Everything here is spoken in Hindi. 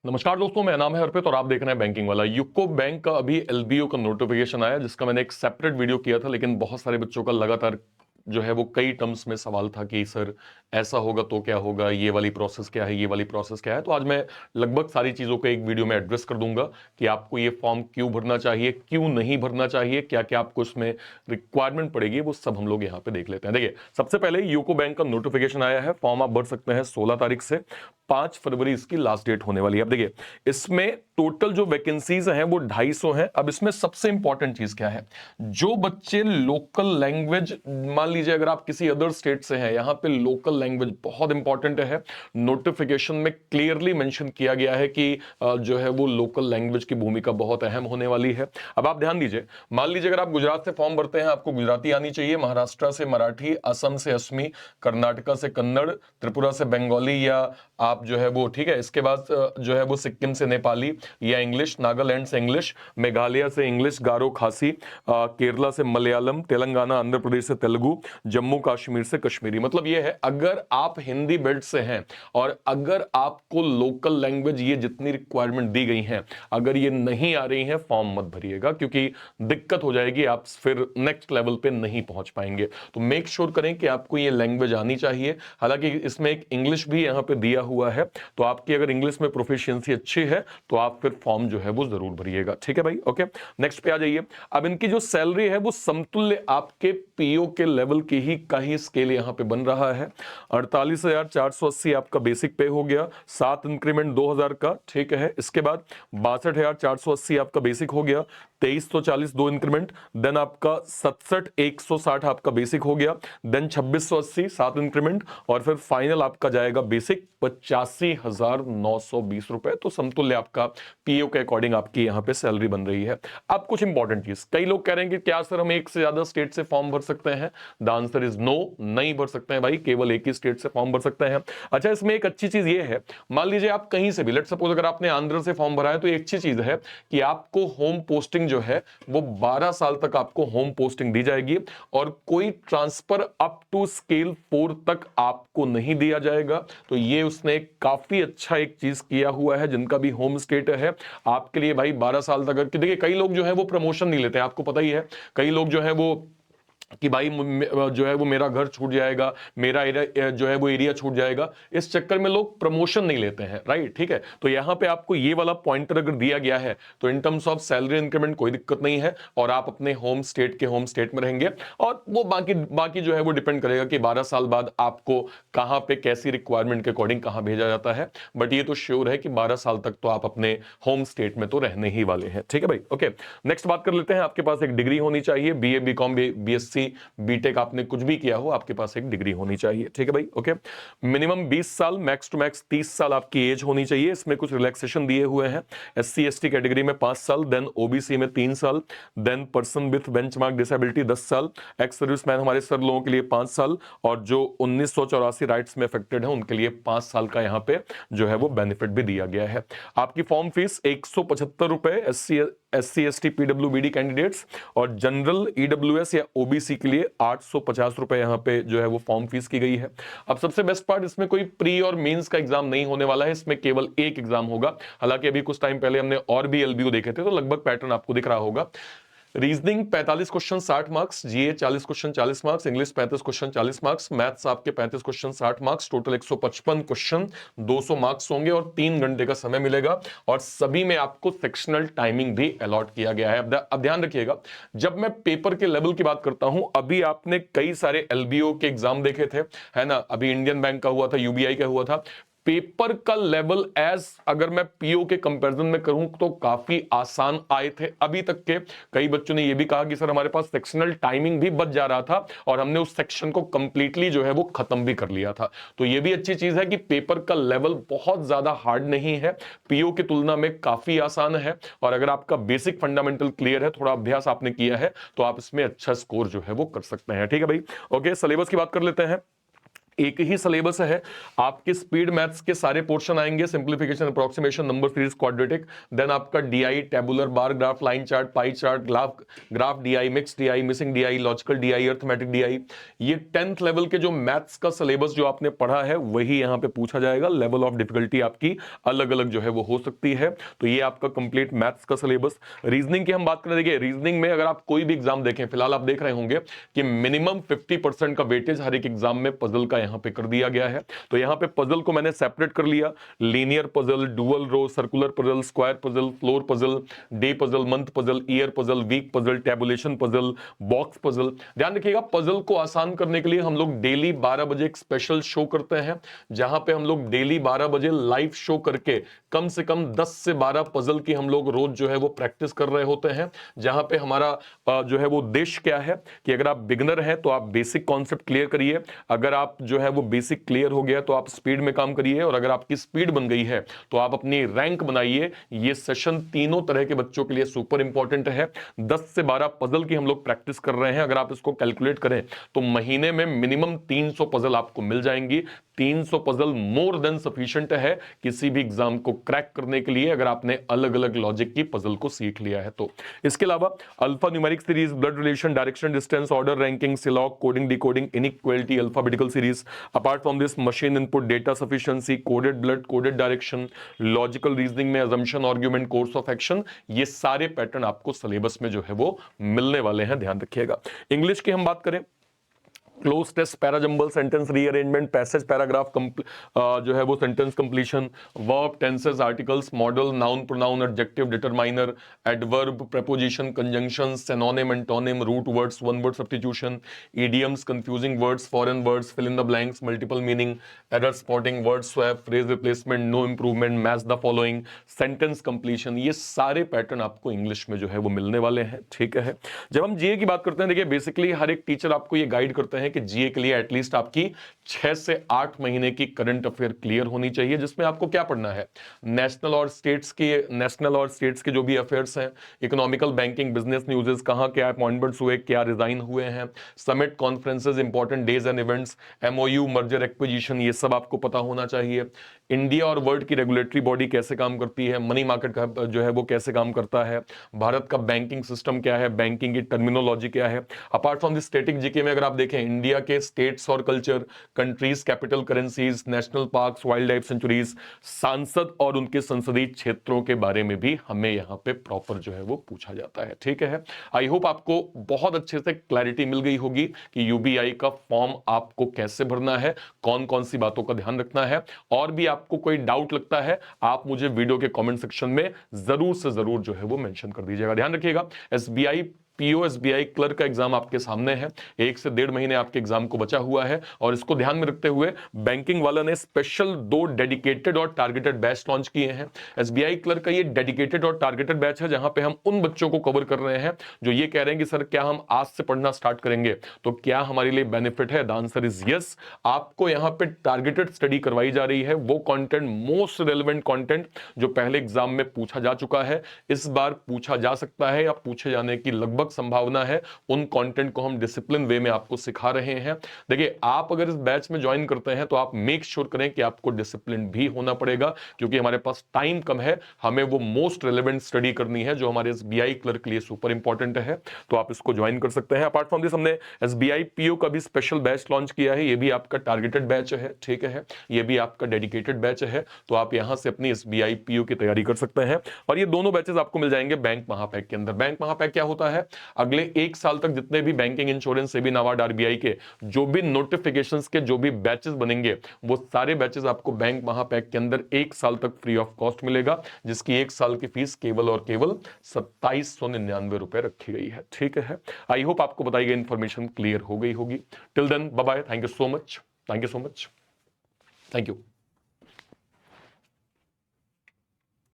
नमस्कार दोस्तों, मेरा नाम है अर्पित और आप देख रहे हैं बैंकिंग वाला। यूको बैंक का अभी एलबीओ का नोटिफिकेशन आया, जिसका मैंने एक सेपरेट वीडियो किया था, लेकिन बहुत सारे बच्चों का लगातार जो है वो कई टर्म्स में सवाल था कि सर ऐसा होगा तो क्या होगा, ये वाली प्रोसेस क्या है, ये वाली प्रोसेस क्या है। तो आज मैं लगभग सारी चीज़ों को एक वीडियो में एड्रेस कर दूंगा कि आपको ये फॉर्म क्यों भरना चाहिए, क्यों नहीं भरना चाहिए, क्या क्या आपको इसमें रिक्वायरमेंट पड़ेगी, वो सब हम लोग यहाँ पे देख लेते हैं। देखिए, सबसे पहले यूको बैंक का नोटिफिकेशन आया है। फॉर्म आप भर सकते हैं 16 तारीख से। 5 फरवरी इसकी लास्ट डेट होने वाली है। अब देखिए, इसमें टोटल जो वैकेंसीज हैं वो 250 हैं। अब इसमें सबसे इंपॉर्टेंट चीज क्या है, जो बच्चे लोकल लैंग्वेज, मान लीजिए अगर आप किसी अदर स्टेट से हैं, यहां पे लोकल लैंग्वेज बहुत इंपॉर्टेंट है। नोटिफिकेशन में क्लियरली मेंशन किया गया है कि जो है वो लोकल लैंग्वेज की भूमिका बहुत अहम होने वाली है। अब आप ध्यान दीजिए, मान लीजिए अगर आप गुजरात से फॉर्म भरते हैं, आपको गुजराती आनी चाहिए, महाराष्ट्र से मराठी, असम से असमी, कर्नाटका से कन्नड़, त्रिपुरा से बंगाली या आप जो है वो, ठीक है। इसके बाद जो है वो सिक्किम से नेपाली या इंग्लिश, नागालैंड से इंग्लिश, मेघालय से इंग्लिश, गारो खासी, केरला से मलयालम, तेलंगाना आंध्र प्रदेश से तेलुगु, जम्मू कश्मीर से कश्मीरी। मतलब ये है, अगर आप हिंदी बेल्ट से हैं और अगर आपको लोकल लैंग्वेज, ये जितनी रिक्वायरमेंट दी गई हैं, अगर ये नहीं आ रही हैं, फॉर्म मत भरिएगा, क्योंकि दिक्कत हो जाएगी, आप फिर नेक्स्ट लेवल पे नहीं पहुंच पाएंगे। तो मेक श्योर करें कि आपको ये लैंग्वेज आनी चाहिए। हालांकि इसमें एक इंग्लिश भी यहां पे दिया हुआ है, तो आपकी अगर इंग्लिश में प्रोफिशिएंसी अच्छी है तो आप फिर फॉर्म जो है वो जरूर भरिएगा। ठीक है भाई, ओके। नेक्स्ट पे आ जाइए। अब इनकी जो सैलरी है वो समतुल्य आपके पीओ के लेवल की ही स्केल यहां पे बन रहा है। 48,480 आपका बेसिक पे हो गया, 7 इंक्रीमेंट 2000 का, ठीक है। इसके बाद 62,480 आपका बेसिक हो गया, 2340 2 इंक्रीमेंट, देन आपका 67,160 आपका बेसिक हो गया, देन 2680 7 इंक्रीमेंट, और फिर फाइनल आपका जाएगा बेसिक 85,920 रुपए। तो समतुल्य आपका पीओ के अकॉर्डिंग आपकी यहां पे सैलरी बन रही है। अब कुछ इंपॉर्टेंट चीज, कई लोग कह रहे हैं कि क्या सर हम एक से ज्यादा स्टेट से फॉर्म भर सकते हैं? द आंसर इज नो, नहीं भर सकते हैं भाई, केवल एक ही स्टेट से फॉर्म भर सकते हैं। अच्छा, इसमें एक अच्छी चीज ये है, मान लीजिए आप कहीं से भी, लेट सपोज अगर आपने आंध्र से फॉर्म भरा है, तो एक अच्छी चीज है कि आपको होम पोस्टिंग जो है वो 12 साल तक आपको होम पोस्टिंग दी जाएगी, और कोई ट्रांसफर अप टू स्केल 4 तक आपको नहीं दिया जाएगा। तो ये उसने काफी अच्छा एक चीज किया हुआ है, जिनका भी होम स्टेट है आपके लिए भाई 12 साल तक। देखिए, कई लोग जो है वो प्रमोशन नहीं लेते, आपको पता ही है। कई लोग जो है वो कि भाई जो है वो मेरा घर छूट जाएगा, मेरा एरिया जो है वो एरिया छूट जाएगा, इस चक्कर में लोग प्रमोशन नहीं लेते हैं, राइट? ठीक है, तो यहां पे आपको ये वाला पॉइंटर अगर दिया गया है तो in terms of salary increment कोई दिक्कत नहीं है, और आप अपने होम स्टेट में रहेंगे। और वो बाकी जो है वो डिपेंड करेगा कि 12 साल बाद आपको कहां पे कैसी रिक्वायरमेंट के अकॉर्डिंग कहां भेजा जाता है। बट ये तो श्योर है कि 12 साल तक तो आप अपने होम स्टेट में तो रहने ही वाले हैं। ठीक है भाई, ओके। नेक्स्ट बात कर लेते हैं। आपके पास एक डिग्री होनी चाहिए, बीए, बीकॉम, बीएससी, बीटेक, आपने कुछ भी किया हो, आपके पास एक डिग्री होनी चाहिए। ठीक है भाई, ओके। मिनिमम 20 साल, मैक्स टू मैक्स 30 साल आपकी एज होनी चाहिए। इसमें कुछ रिलैक्सेशन दिए हुए हैं। एससी एसटी कैटेगरी में 5 साल, देन ओबीसी में 3 साल, then person with benchmark disability 10 साल, एक्स सर्विसमैन हमारे सर लोगों के लिए 5 साल, और जो 1984 राइट्स में अफेक्टेड है उनके लिए 5 साल का यहां पे जो है वो बेनिफिट भी दिया गया है। आपकी फॉर्म फीस 175 रुपए एससी एसटी पीडब्ल्यूबीडी कैंडिडेट्स, और जनरल ईडब्ल्यूएस या ओबीसी के लिए 850 रुपए यहां पे जो है वो फॉर्म फीस की गई है। अब सबसे बेस्ट पार्ट, इसमें कोई प्री और मेंस का एग्जाम नहीं होने वाला है, इसमें केवल एक एग्जाम होगा। हालांकि अभी कुछ टाइम पहले हमने और भी एलबीओ देखे थे, तो लगभग पैटर्न आपको दिख रहा होगा। रीजनिंग 45 क्वेश्चन 60 मार्क्स, जीए 40 question 40 marks, English 35 question 40 marks, maths आपके 35 question 60 marks, total 155 question 200 marks होंगे, और 3 घंटे का समय मिलेगा। और सभी में आपको सेक्शनल टाइमिंग भी अलॉट किया गया है। अब ध्यान रखिएगा, जब मैं पेपर के लेवल की बात करता हूं, अभी आपने कई सारे एलबीओ के एग्जाम देखे थे, है ना? अभी इंडियन बैंक का हुआ था, यूबीआई का हुआ था। पेपर का लेवल एज अगर मैं पीओ के कंपैरिजन में करूं तो काफी आसान आए थे अभी तक के। कई बच्चों ने यह भी कहा कि सर हमारे पास सेक्शनल टाइमिंग भी बच जा रहा था, और हमने उस सेक्शन को कंप्लीटली जो है वो खत्म भी कर लिया था। तो यह भी अच्छी चीज है कि पेपर का लेवल बहुत ज्यादा हार्ड नहीं है, पीओ की तुलना में काफी आसान है। और अगर आपका बेसिक फंडामेंटल क्लियर है, थोड़ा अभ्यास आपने किया है, तो आप इसमें अच्छा स्कोर जो है वो कर सकते हैं। ठीक है भाई, ओके। सिलेबस की बात कर लेते हैं। एक ही सिलेबस है। आपके स्पीड मैथ्स के सारे पोर्शन आएंगे, simplification, approximation, number series, quadratic, then आपका DI, tabular, bar graph, line chart, pie chart, graph DI, mix DI, missing DI, logical DI, arithmetic DI. ये 10th लेवल के जो मैथ्स का सिलेबस जो आपने पढ़ा है वही यहां पे पूछा जाएगा। लेवल ऑफ डिफिकल्टी आपकी अलग अलग जो है वो हो सकती है। तो ये आपका कंप्लीट मैथ्स का सिलेबस। रीजनिंग की हम बात करें, देखिए रीजनिंग में अगर आप कोई भी एग्जाम देखें, फिलहाल आप देख रहे होंगे कि मिनिमम 50% का वेटेज हर एक एग्जाम में पजल का यहां पे कर दिया गया है। तो यहां पे पजल को मैंने सेपरेट कर लिया, linear puzzle, dual row, circular puzzle, square puzzle, floor puzzle, day puzzle, month puzzle, year puzzle, week puzzle, tabulation puzzle, box puzzle. ध्यान रखिएगा, पजल को आसान करने के लिए हम लोग डेली 12 बजे एक स्पेशल शो करते हैं, जहां पे हम लोग डेली 12 बजे लाइव शो करके कम से कम 10 से 12 पजल की हम लोग रोज जो है वो प्रैक्टिस कर रहे होते हैं। जहां पे हमारा जो है वो उद्देश्य क्या है कि अगर आप बिगिनर हैं तो आप बेसिक कॉन्सेप्ट क्लियर करिए, अगर आप जो है वो बेसिक क्लियर हो गया तो आप स्पीड में काम करिए, और अगर आपकी स्पीड बन गई है तो आप अपनी रैंक बनाइए। ये सेशन तीनों तरह के बच्चों के लिए सुपर इंपॉर्टेंट है। 10 से 12 पजल की हम लोग प्रैक्टिस कर रहे हैं, अगर आप इसको कैलकुलेट करें तो महीने में मिनिमम 300 पजल आपको मिल जाएंगी। 300 पजल मोर देन सफिशिएंट है किसी भी एग्जाम को क्रैक करने के लिए, अगर आपने अलग अलग लॉजिक की पजल को सीख लिया है तो। इसके अलावा alpha numeric series, blood relation, direction, distance, order, ranking, syllogism, coding, decoding, inequality, alphabetical series. Apart from this machine input, data sufficiency, coded blood, coded direction, logical reasoning में assumption, argument, course of action, ये सारे पैटर्न आपको सिलेबस में जो है वो मिलने वाले हैं, ध्यान रखिएगा। इंग्लिश की हम बात करें, cloze test, parajumble, sentence rearrangement, passage, paragraph, जो है वो sentence completion, verb, tenses, articles, modal, noun, pronoun, adjective, determiner, adverb, preposition, conjunction, synonym, antonym, root words, one word substitution, idioms, confusing words, foreign words, fill in the blanks, multiple meaning, error spotting, word swap, phrase replacement, no improvement, match the following, sentence completion, ये सारे पैटर्न आपको इंग्लिश में जो है वो मिलने वाले हैं, ठीक है। जब हम जीए की बात करते हैं, देखिए बेसिकली हर एक टीचर आपको ये गाइड करते हैं कि जीए के लिए एटलीस्ट आपकी 6 से 8 महीने की करंट अफेयर क्लियर होनी चाहिए, जिसमें आपको क्या पढ़ना है, नेशनल और स्टेट्स के जो भी अफेयर्स हैं, इकोनॉमिकल, बैंकिंग, बिजनेस न्यूज़ेस, कहां क्या अपॉइंटमेंट्स हुए, क्या रिजाइन हुए हैं, summit, conferences, important days and events, MOU, merger, acquisition, ये सब आपको पता होना चाहिए। इंडिया और वर्ल्ड की रेगुलेटरी बॉडी कैसे काम करती है, मनी मार्केट का जो है वो कैसे काम करता है, भारत का बैंकिंग सिस्टम क्या है, बैंकिंग की टर्मिनोलॉजी क्या है। Apart from this static GK में अगर आप देखें, इंडिया के स्टेट्स और culture, countries, capital currencies, national parks, wild life sanctuaries, सांसद और उनके संसदीय क्षेत्रों के बारे में भी हमें यहाँ पे प्रॉपर जो है वो पूछा जाता है, ठीक है। आई होप आपको बहुत अच्छे से क्लैरिटी मिल गई होगी कि यूबीआई का फॉर्म आपको कैसे भरना है, कौन कौन सी बातों का ध्यान रखना है। और भी आपको कोई डाउट लगता है, आप मुझे वीडियो के कमेंट सेक्शन में जरूर से जरूर जो है वो मेंशन कर दीजिएगा। ध्यान रखिएगा, एसबीआई पीओ एसबीआई क्लर्क का एग्जाम आपके सामने है, 1 से 1.5 महीने आपके एग्जाम को बचा हुआ है, और इसको ध्यान में रखते हुए बैंकिंग वाला ने स्पेशल 2 डेडिकेटेड और टारगेटेड बैच लॉन्च किए हैं। एसबीआई क्लर्क का ये डेडिकेटेड और टारगेटेड बैच है, जहां पे हम उन बच्चों को कवर कर रहे हैं जो ये कह रहे हैं कि सर क्या हम आज से पढ़ना स्टार्ट करेंगे तो क्या हमारे लिए बेनिफिट है। The answer is yes. आपको यहां पे टारगेटेड स्टडी करवाई जा रही है, वो कंटेंट, मोस्ट रेलेवेंट कंटेंट जो पहले एग्जाम में पूछा जा चुका है, इस बार पूछा जा सकता है या पूछे जाने की लगभग संभावना है, उन कंटेंट को हम डिसिप्लिन वे में आपको सिखा रहे हैं। देखिए, आप अगर इस बैच में ज्वाइन करते हैं तो आप मेक श्योर करें कि आपको डिसिप्लिन भी होना पड़ेगा, क्योंकि हमारे पास टाइम कम है, हमें वो मोस्ट रेलेवेंट स्टडी करनी है जो हमारे एसबीआई क्लर्क के लिए सुपर इंपॉर्टेंट है। तो आप इसको ज्वाइन कर सकते हैं। अपार्ट फ्रॉम दिस हमने एसबीआई पीओ का भी स्पेशल बैच लॉन्च किया है, ये भी आपका टारगेटेड बैच है, ठीक है, ये भी आपका डेडिकेटेड बैच है। तो आप यहां से अपनी एसबीआई पीओ की तैयारी कर सकते हैं, और ये दोनों बैचेस आपको मिल जाएंगे बैंक महापैक के अंदर। बैंक महापैक क्या होता है, अगले 1 साल तक जितने भी banking, insurance, SEBI, NABARD, RBI के जो भी नोटिफिकेशंस के जो भी बैचेस बनेंगे, वो सारे बैचेस आपको बैंक महापैक के अंदर 1 साल तक फ्री ऑफ कॉस्ट मिलेगा, जिसकी 1 साल की फीस केवल और केवल 2799 रुपए रखी गई है, ठीक है। आई होप आपको बताई गई इंफॉर्मेशन क्लियर हो गई होगी। Till then, bye bye, thank you so much, thank you so much, thank you.